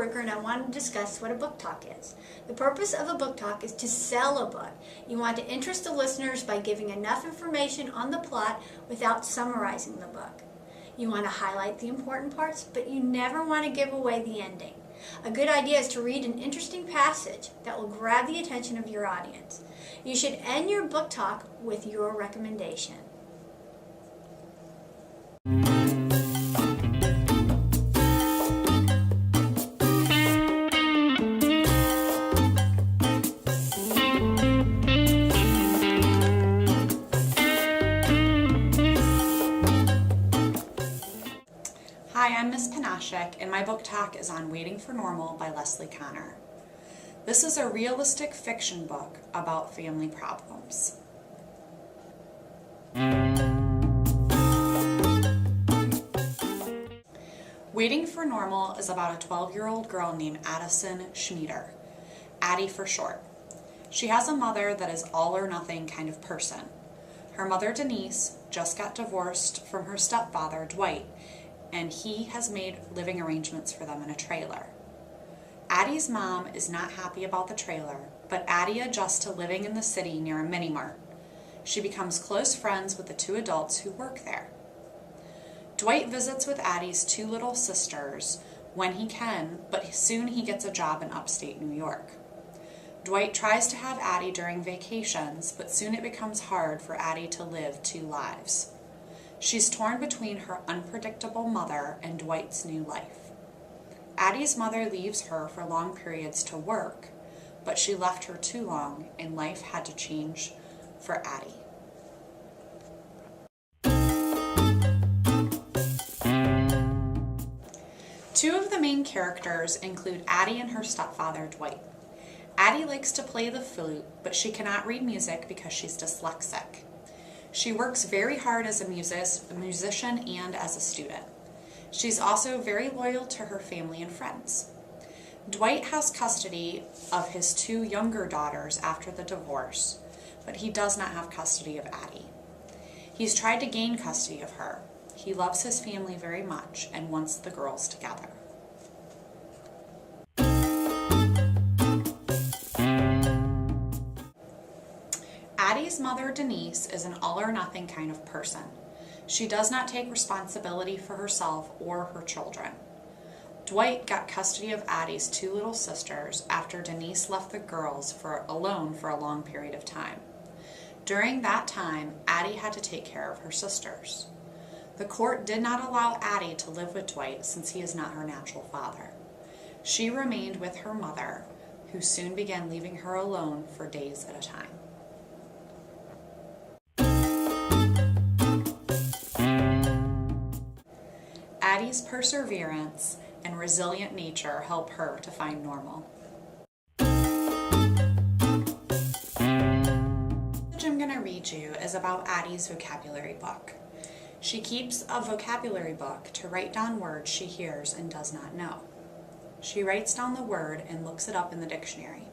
coworker and I want to discuss what a book talk is. The purpose of a book talk is to sell a book. You want to interest the listeners by giving enough information on the plot without summarizing the book. You want to highlight the important parts, but you never want to give away the ending. A good idea is to read an interesting passage that will grab the attention of your audience. You should end your book talk with your recommendation. Hi, I'm Ms. Panashik, and my book talk is on Waiting for Normal by Leslie Connor. This is a realistic fiction book about family problems. Waiting for Normal is about a 12-year-old girl named Addison Schmieder, Addie for short. She has a mother that is all or nothing kind of person. Her mother, Denise, just got divorced from her stepfather, Dwight, and he has made living arrangements for them in a trailer. Addie's mom is not happy about the trailer, but Addie adjusts to living in the city near a mini-mart. She becomes close friends with the two adults who work there. Dwight visits with Addie's two little sisters when he can, but soon he gets a job in upstate New York. Dwight tries to have Addie during vacations, but soon it becomes hard for Addie to live two lives. She's torn between her unpredictable mother and Dwight's new life. Addie's mother leaves her for long periods to work, but she left her too long and life had to change for Addie. Two of the main characters include Addie and her stepfather, Dwight. Addie likes to play the flute, but she cannot read music because she's dyslexic. She works very hard as a musician and as a student. She's also very loyal to her family and friends. Dwight has custody of his two younger daughters after the divorce, but he does not have custody of Addie. He's tried to gain custody of her. He loves his family very much and wants the girls together. Addie's mother, Denise, is an all-or-nothing kind of person. She does not take responsibility for herself or her children. Dwight got custody of Addie's two little sisters after Denise left the girls alone for a long period of time. During that time, Addie had to take care of her sisters. The court did not allow Addie to live with Dwight since he is not her natural father. She remained with her mother, who soon began leaving her alone for days at a time. Addie's perseverance and resilient nature help her to find normal. The passage I'm going to read you is about Addie's vocabulary book. She keeps a vocabulary book to write down words she hears and does not know. She writes down the word and looks it up in the dictionary.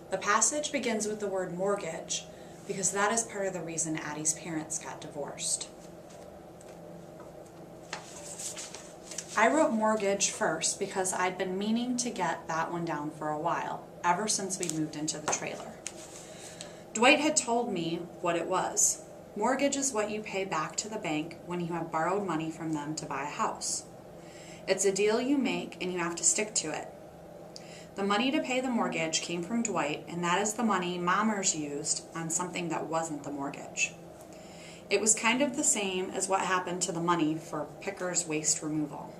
The passage begins with the word mortgage because that is part of the reason Addie's parents got divorced. I wrote mortgage first because I'd been meaning to get that one down for a while, ever since we moved into the trailer. Dwight had told me what it was. Mortgage is what you pay back to the bank when you have borrowed money from them to buy a house. It's a deal you make and you have to stick to it. The money to pay the mortgage came from Dwight, and that is the money Mommers used on something that wasn't the mortgage. It was kind of the same as what happened to the money for Picker's waste removal.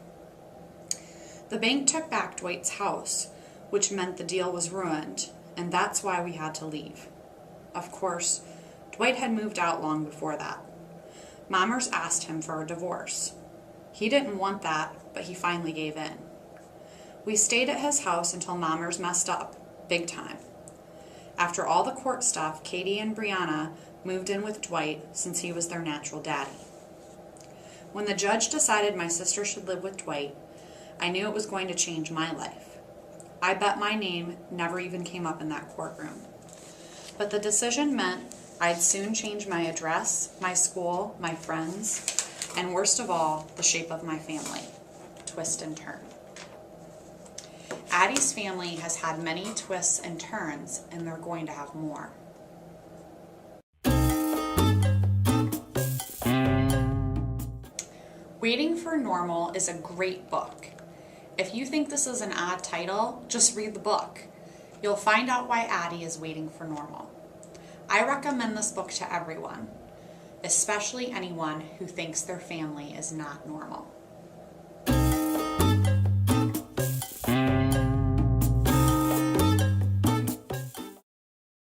The bank took back Dwight's house, which meant the deal was ruined, and that's why we had to leave. Of course, Dwight had moved out long before that. Mommers asked him for a divorce. He didn't want that, but he finally gave in. We stayed at his house until Mommers messed up, big time. After all the court stuff, Katie and Brianna moved in with Dwight since he was their natural daddy. When the judge decided my sister should live with Dwight, I knew it was going to change my life. I bet my name never even came up in that courtroom. But the decision meant I'd soon change my address, my school, my friends, and worst of all, the shape of my family. Twist and turn. Addie's family has had many twists and turns, and they're going to have more. Waiting for Normal is a great book. If you think this is an odd title, just read the book. You'll find out why Addie is waiting for normal. I recommend this book to everyone, especially anyone who thinks their family is not normal.